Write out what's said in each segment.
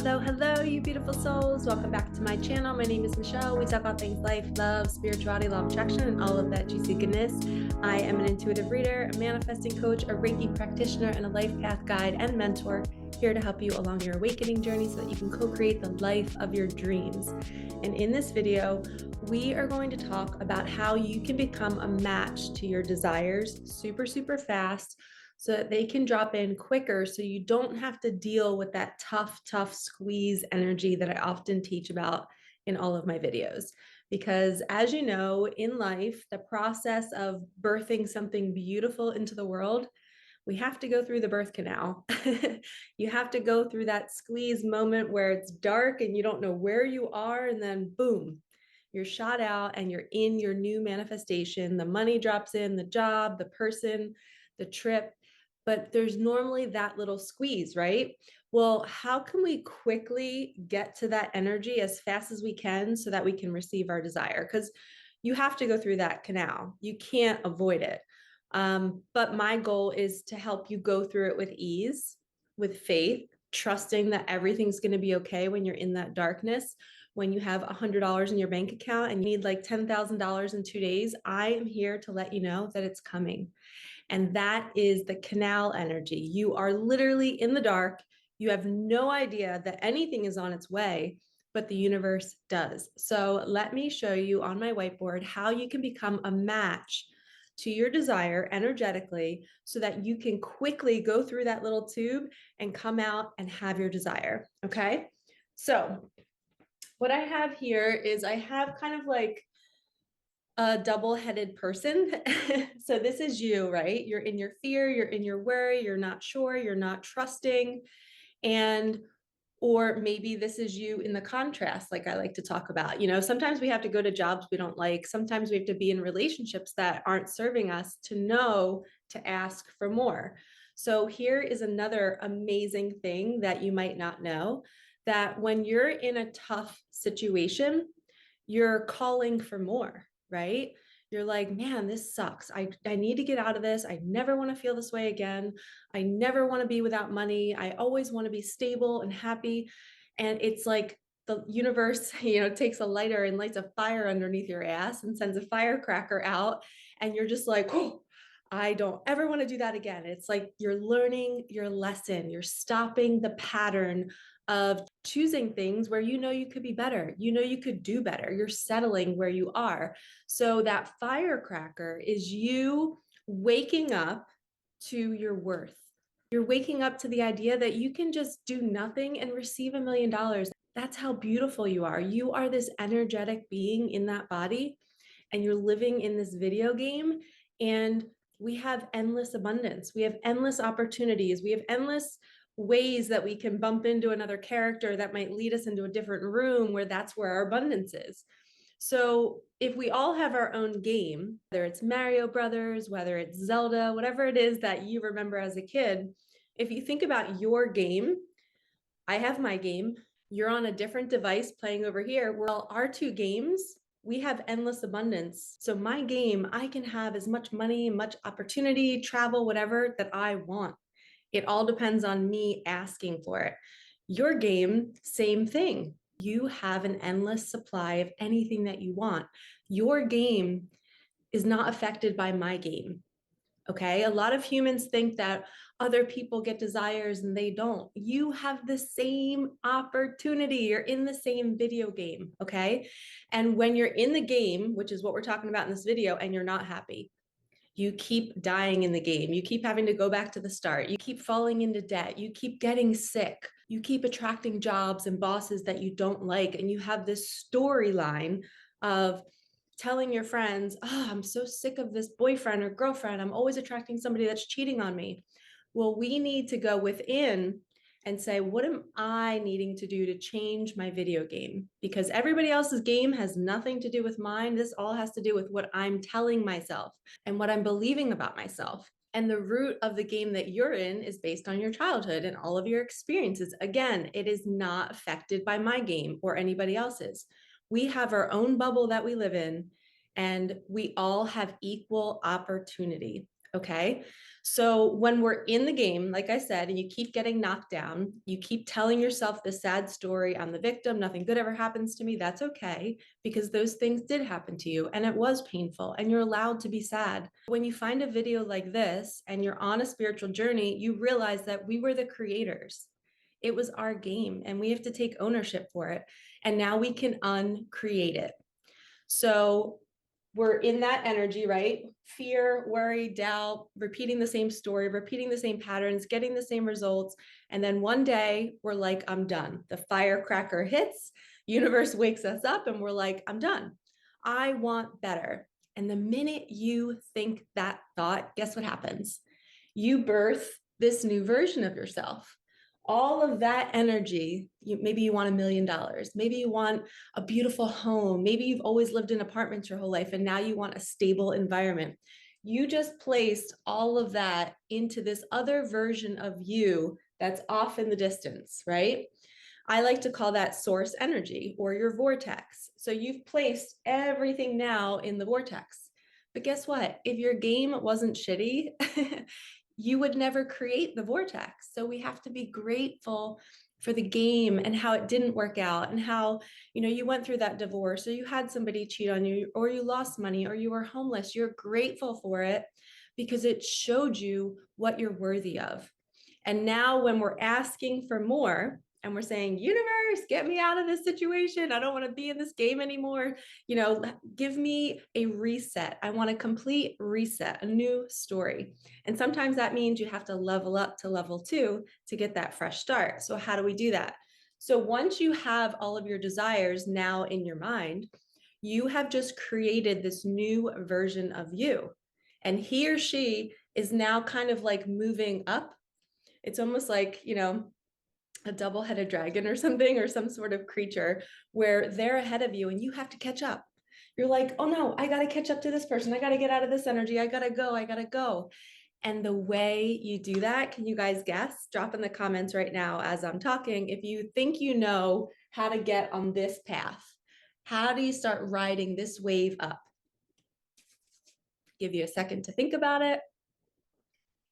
Hello, you beautiful souls. Welcome back to my channel. My name is Michelle. We talk about things life, love, spirituality, law of attraction, and all of that juicy goodness. I am an intuitive reader, a manifesting coach, a Reiki practitioner, and a life path guide and mentor, here to help you along your awakening journey so that you can co-create the life of your dreams. And in this video, we are going to talk about how you can become a match to your desires super fast, so that they can drop in quicker, so you don't have to deal with that tough squeeze energy that I often teach about in all of my videos. Because as you know, in life, the process of birthing something beautiful into the world, we have to go through the birth canal. You have to go through that squeeze moment where it's dark and you don't know where you are, and then boom, you're shot out and you're in your new manifestation. The money drops in, the job, the person, the trip, but there's normally that little squeeze, right? Well, how can we quickly get to that energy as fast as we can so that we can receive our desire? Because you have to go through that canal. You can't avoid it. But my goal is to help you go through it with ease, with faith, trusting that everything's going to be okay when you're in that darkness. When you have $100 in your bank account and you need like $10,000 in 2 days, I am here to let you know that it's coming. And that is the canal energy. You are literally in the dark. You have no idea that anything is on its way, but the universe does. So let me show you on my whiteboard how you can become a match to your desire energetically, so that you can quickly go through that little tube and come out and have your desire. Okay. So what I have here is I have kind of like a double-headed person. So this is you, right? You're in your fear, you're in your worry, you're not sure, you're not trusting. And or maybe this is you in the contrast, like I like to talk about. You know, sometimes we have to go to jobs we don't like. Sometimes we have to be in relationships that aren't serving us to know to ask for more. So here is another amazing thing that you might not know, that when you're in a tough situation, you're calling for more, right? You're like, man, this sucks. I need to get out of this. I never want to feel this way again. I never want to be without money. I always want to be stable and happy. And it's like the universe, takes a lighter and lights a fire underneath your ass and sends a firecracker out. And you're just like, oh, I don't ever want to do that again. It's like you're learning your lesson. You're stopping the pattern of choosing things where you could be better, you could do better. You're settling where you are. So that firecracker is you waking up to your worth. You're waking up to the idea that you can just do nothing and receive $1 million. That's how beautiful you are. You are this energetic being in that body, and you're living in this video game. And we have endless abundance. We have endless opportunities. We have endless ways that we can bump into another character that might lead us into a different room where that's where our abundance is. So if we all have our own game, whether it's Mario Brothers, whether it's Zelda, whatever it is that you remember as a kid, if you think about your game, I have my game, you're on a different device playing over here. Well, our two games, we have endless abundance. So my game, I can have as much money, much opportunity, travel, whatever that I want. It all depends on me asking for it. Your game, same thing. You have an endless supply of anything that you want. Your game is not affected by my game. Okay. A lot of humans think that other people get desires and they don't. You have the same opportunity. You're in the same video game. Okay. And when you're in the game, which is what we're talking about in this video, and you're not happy, you keep dying in the game. You keep having to go back to the start. You keep falling into debt. You keep getting sick. You keep attracting jobs and bosses that you don't like. And you have this storyline of telling your friends, oh, I'm so sick of this boyfriend or girlfriend. I'm always attracting somebody that's cheating on me. Well, we need to go within and say, what am I needing to do to change my video game? Because everybody else's game has nothing to do with mine. This all has to do with what I'm telling myself and what I'm believing about myself. And the root of the game that you're in is based on your childhood and all of your experiences. Again, it is not affected by my game or anybody else's. We have our own bubble that we live in, and we all have equal opportunity. Okay. So when we're in the game, like I said, and you keep getting knocked down, you keep telling yourself the sad story, I'm the victim, nothing good ever happens to me. That's okay, because those things did happen to you and it was painful and you're allowed to be sad. When you find a video like this and you're on a spiritual journey, you realize that we were the creators. It was our game and we have to take ownership for it. And now we can uncreate it. So we're in that energy, right? Fear, worry, doubt, repeating the same story, repeating the same patterns, getting the same results. And then one day we're like, I'm done. The firecracker hits, universe wakes us up and we're like, I'm done. I want better. And the minute you think that thought, guess what happens? You birth this new version of yourself. All of that energy, maybe you want $1 million, maybe you want a beautiful home, maybe you've always lived in apartments your whole life and now you want a stable environment. You just placed all of that into this other version of you that's off in the distance, right? I like to call that source energy or your vortex. So you've placed everything now in the vortex. But guess what? If your game wasn't shitty, you would never create the vortex. So we have to be grateful for the game and how it didn't work out and how, you went through that divorce or you had somebody cheat on you or you lost money or you were homeless. You're grateful for it because it showed you what you're worthy of. And now when we're asking for more, and we're saying, universe, get me out of this situation. I don't want to be in this game anymore. Give me a reset. I want a complete reset, a new story. And sometimes that means you have to level up to level 2 to get that fresh start. So how do we do that? So once you have all of your desires now in your mind, you have just created this new version of you. And he or she is now kind of like moving up. It's almost like, a double-headed dragon or something, or some sort of creature where they're ahead of you and you have to catch up. You're like, oh no, I got to catch up to this person. I got to get out of this energy. I got to go. I got to go. And the way you do that, can you guys guess? Drop in the comments right now as I'm talking. If you think you know how to get on this path, how do you start riding this wave up? Give you a second to think about it.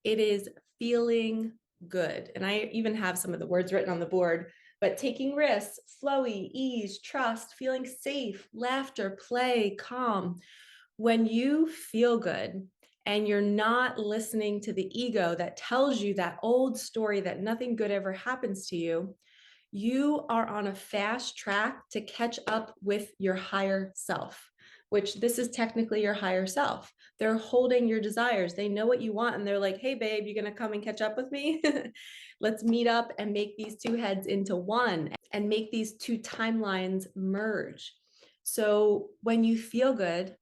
It is feeling good. And I even have some of the words written on the board, but taking risks, flowy, ease, trust, feeling safe, laughter, play, calm. When you feel good and you're not listening to the ego that tells you that old story that nothing good ever happens to you, you are on a fast track to catch up with your higher self, which this is technically your higher self. They're holding your desires. They know what you want. And they're like, hey, babe, you going to come and catch up with me? Let's meet up and make these two heads into one and make these two timelines merge. So when you feel good,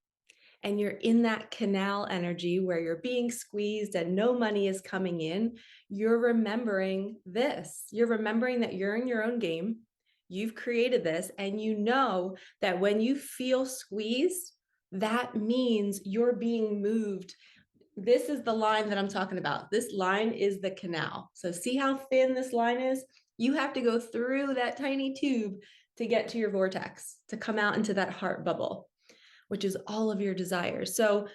and you're in that canal energy where you're being squeezed and no money is coming in, you're remembering this. You're remembering that you're in your own game. You've created this, and you know that when you feel squeezed, that means you're being moved. This is the line that I'm talking about. This line is the canal. So see how thin this line is? You have to go through that tiny tube to get to your vortex, to come out into that heart bubble, which is all of your desires. So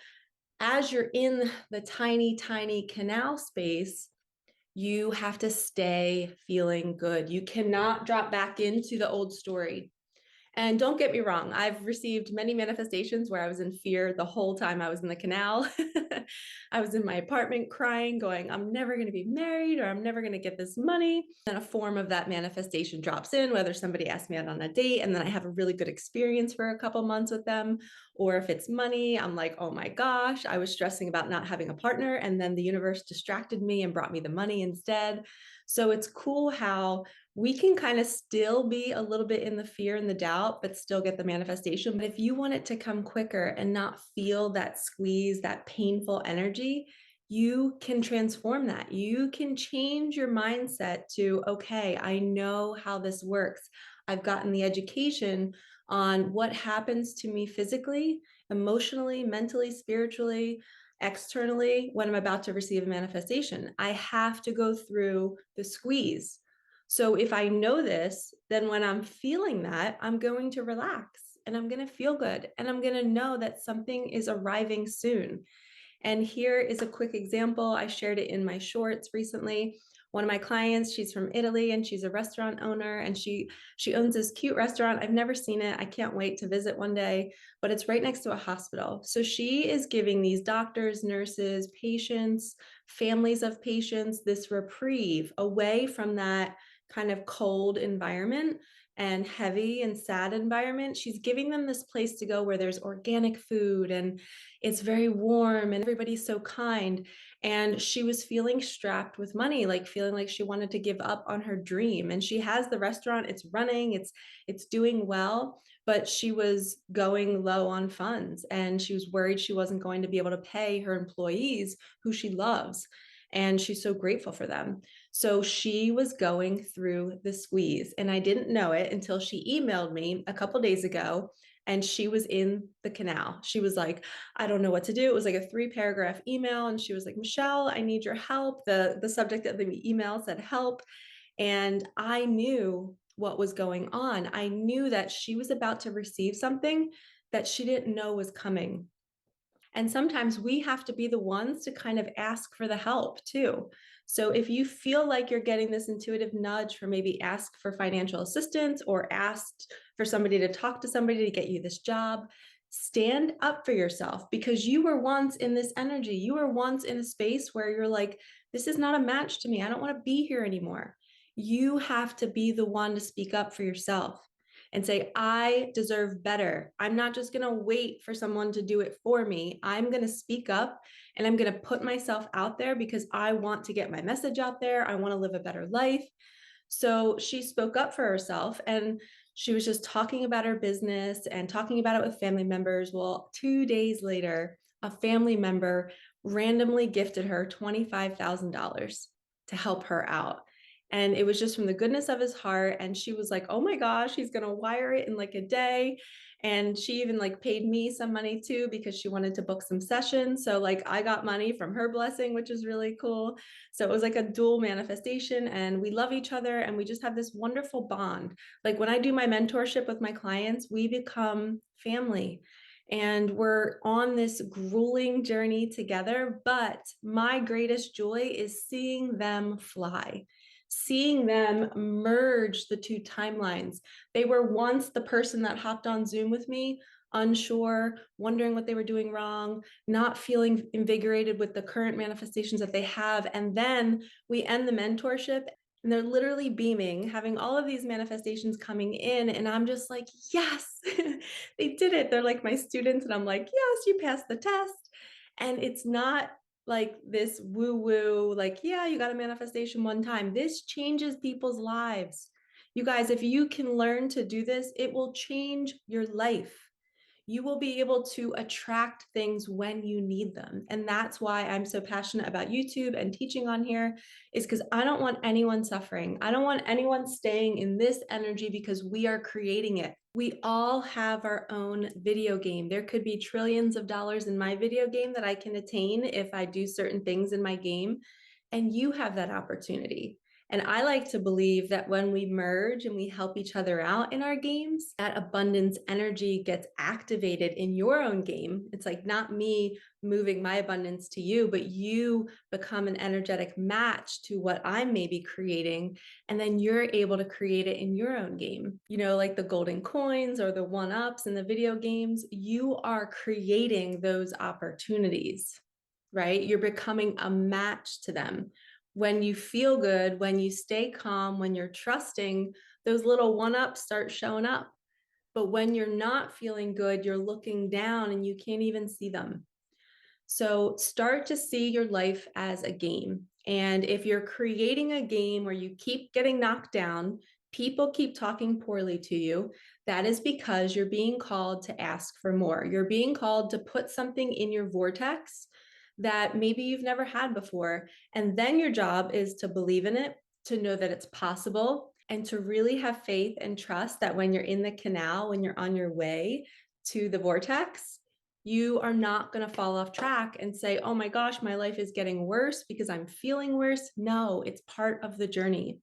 as you're in the tiny, tiny canal space, you have to stay feeling good. You cannot drop back into the old story. And don't get me wrong, I've received many manifestations where I was in fear the whole time I was in the canal. I was in my apartment crying, going, I'm never going to be married, or I'm never going to get this money. Then a form of that manifestation drops in, whether somebody asks me out on a date and then I have a really good experience for a couple months with them, or if it's money, I'm like, oh my gosh, I was stressing about not having a partner, and then the universe distracted me and brought me the money instead. So it's cool how we can kind of still be a little bit in the fear and the doubt, but still get the manifestation. But if you want it to come quicker and not feel that squeeze, that painful energy, you can transform that. You can change your mindset to, okay, I know how this works. I've gotten the education on what happens to me physically, emotionally, mentally, spiritually, externally when I'm about to receive a manifestation. I have to go through the squeeze. So if I know this, then when I'm feeling that, I'm going to relax and I'm going to feel good and I'm going to know that something is arriving soon. And here is a quick example. I shared it in my shorts recently. One of my clients, she's from Italy and she's a restaurant owner, and she owns this cute restaurant. I've never seen it. I can't wait to visit one day, but it's right next to a hospital. So she is giving these doctors, nurses, patients, families of patients this reprieve away from that kind of cold environment and heavy and sad environment. She's giving them this place to go where there's organic food and it's very warm and everybody's so kind. And she was feeling strapped with money, like feeling like she wanted to give up on her dream. And she has the restaurant, it's running, it's doing well, but she was going low on funds and she was worried she wasn't going to be able to pay her employees who she loves. And she's so grateful for them. So she was going through the squeeze, and I didn't know it until she emailed me a couple days ago, and she was in the canal. She was like, I don't know what to do. It was like a 3-paragraph email, and she was like, Michelle, I need your help. The subject of the email said help, and I knew what was going on. I knew that she was about to receive something that she didn't know was coming. And sometimes we have to be the ones to kind of ask for the help too. So if you feel like you're getting this intuitive nudge for maybe ask for financial assistance or asked for somebody to talk to somebody to get you this job, stand up for yourself, because you were once in this energy. You were once in a space where you're like, this is not a match to me. I don't want to be here anymore. You have to be the one to speak up for yourself and say, I deserve better. I'm not just going to wait for someone to do it for me. I'm going to speak up and I'm going to put myself out there because I want to get my message out there. I want to live a better life. So she spoke up for herself, and she was just talking about her business and talking about it with family members. Well, 2 days later, a family member randomly gifted her $25,000 to help her out. And it was just from the goodness of his heart. And she was like, oh my gosh, he's going to wire it in like a day. And she even like paid me some money too, because she wanted to book some sessions. So like I got money from her blessing, which is really cool. So it was like a dual manifestation, and we love each other and we just have this wonderful bond. Like when I do my mentorship with my clients, we become family. And we're on this grueling journey together. But my greatest joy is seeing them fly, seeing them merge the two timelines. They were once the person that hopped on Zoom with me, unsure, wondering what they were doing wrong, not feeling invigorated with the current manifestations that they have. And then we end the mentorship and they're literally beaming, having all of these manifestations coming in. And I'm just like, yes, they did it. They're like my students. And I'm like, yes, you passed the test. And it's not like this woo woo, like, yeah, you got a manifestation one time. This changes people's lives. You guys, if you can learn to do this, it will change your life. You will be able to attract things when you need them. And that's why I'm so passionate about YouTube and teaching on here, is because I don't want anyone suffering. I don't want anyone staying in this energy because we are creating it. We all have our own video game. There could be trillions of dollars in my video game that I can attain if I do certain things in my game. And you have that opportunity. And I like to believe that when we merge and we help each other out in our games, that abundance energy gets activated in your own game. It's like not me moving my abundance to you, but you become an energetic match to what I'm maybe creating. And then you're able to create it in your own game. You know, like the golden coins or the one-ups in the video games, you are creating those opportunities, right? You're becoming a match to them. When you feel good, when you stay calm, when you're trusting, those little one-ups start showing up. But when you're not feeling good, you're looking down and you can't even see them. So start to see your life as a game. And if you're creating a game where you keep getting knocked down, people keep talking poorly to you, that is because you're being called to ask for more. You're being called to put something in your vortex that maybe you've never had before. And then your job is to believe in it, to know that it's possible, and to really have faith and trust that when you're in the canal, when you're on your way to the vortex, you are not going to fall off track and say, oh my gosh, my life is getting worse because I'm feeling worse. No, it's part of the journey.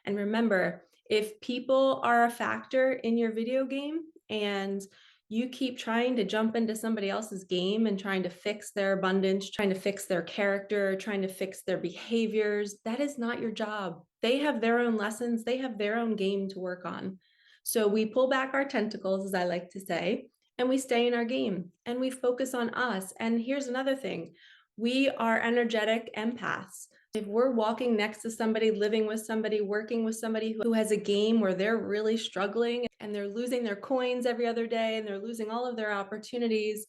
And remember, if people are a factor in your video game and You keep trying to jump into somebody else's game and trying to fix their abundance, trying to fix their character, trying to fix their behaviors. That is not your job. They have their own lessons. They have their own game to work on. So we pull back our tentacles, as I like to say, and we stay in our game and we focus on us. And here's another thing. We are energetic empaths. If we're walking next to somebody, living with somebody, working with somebody who has a game where they're really struggling and they're losing their coins every other day and they're losing all of their opportunities,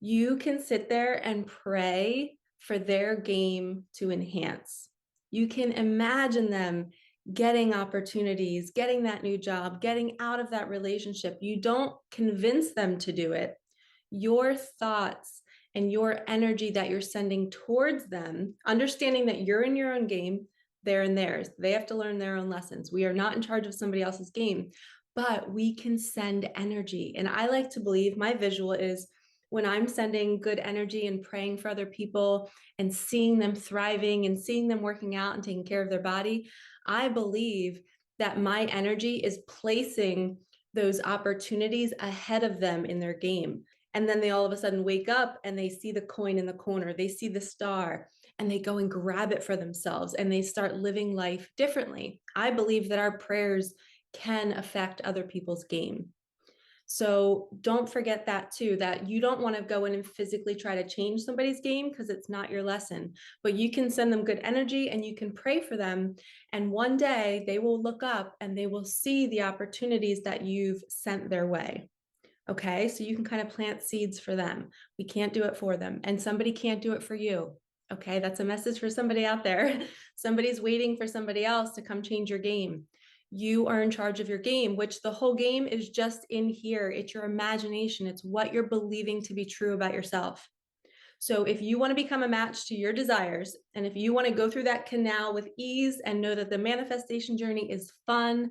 you can sit there and pray for their game to enhance. You can imagine them getting opportunities, getting that new job, getting out of that relationship. You don't convince them to do it. Your thoughts and your energy that you're sending towards them, understanding that you're in your own game, they're in theirs. They have to learn their own lessons. We are not in charge of somebody else's game, but we can send energy. And I like to believe, my visual is when I'm sending good energy and praying for other people and seeing them thriving and seeing them working out and taking care of their body, I believe that my energy is placing those opportunities ahead of them in their game. And then they all of a sudden wake up and they see the coin in the corner, they see the star, and they go and grab it for themselves and they start living life differently. I believe that our prayers can affect other people's game. So don't forget that too, that you don't want to go in and physically try to change somebody's game because it's not your lesson, but you can send them good energy and you can pray for them. And one day they will look up and they will see the opportunities that you've sent their way. Okay, so you can kind of plant seeds for them. We can't do it for them, and somebody can't do it for you. Okay, that's a message for somebody out there. Somebody's waiting for somebody else to come change your game. You are in charge of your game, which the whole game is just in here. It's your imagination. It's what you're believing to be true about yourself. So if you want to become a match to your desires, and if you want to go through that canal with ease and know that the manifestation journey is fun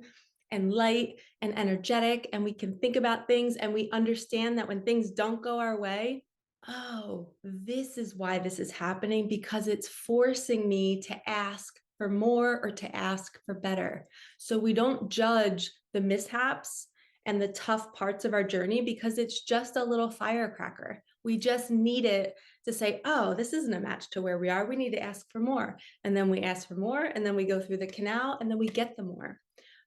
and light and energetic, and we can think about things and we understand that when things don't go our way, oh, this is why this is happening, because it's forcing me to ask for more or to ask for better. So we don't judge the mishaps and the tough parts of our journey because it's just a little firecracker. We just need it to say, oh, this isn't a match to where we are. We need to ask for more. And then we ask for more, and then we go through the canal, and then we get the more.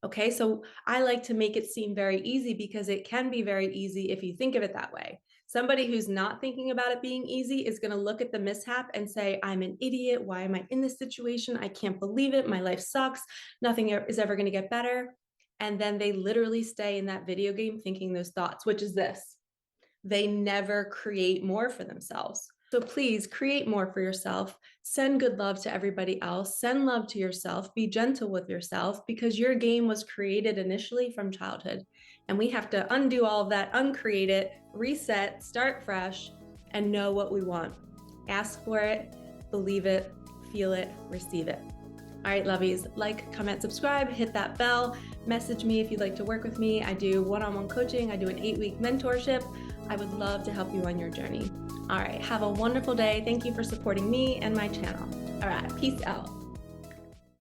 Okay, so I like to make it seem very easy because it can be very easy if you think of it that way. Somebody who's not thinking about it being easy is going to look at the mishap and say, I'm an idiot. Why am I in this situation? I can't believe it. My life sucks. Nothing is ever going to get better. And then they literally stay in that video game thinking those thoughts, which is this: they never create more for themselves. So please create more for yourself. Send good love to everybody else. Send love to yourself. Be gentle with yourself, because your game was created initially from childhood. And we have to undo all of that, uncreate it, reset, start fresh, and know what we want. Ask for it, believe it, feel it, receive it. All right, lovies, like, comment, subscribe, hit that bell, message me if you'd like to work with me. I do one-on-one coaching. I do an 8-week mentorship. I would love to help you on your journey. All right, have a wonderful day. Thank you for supporting me and my channel. All right, peace out.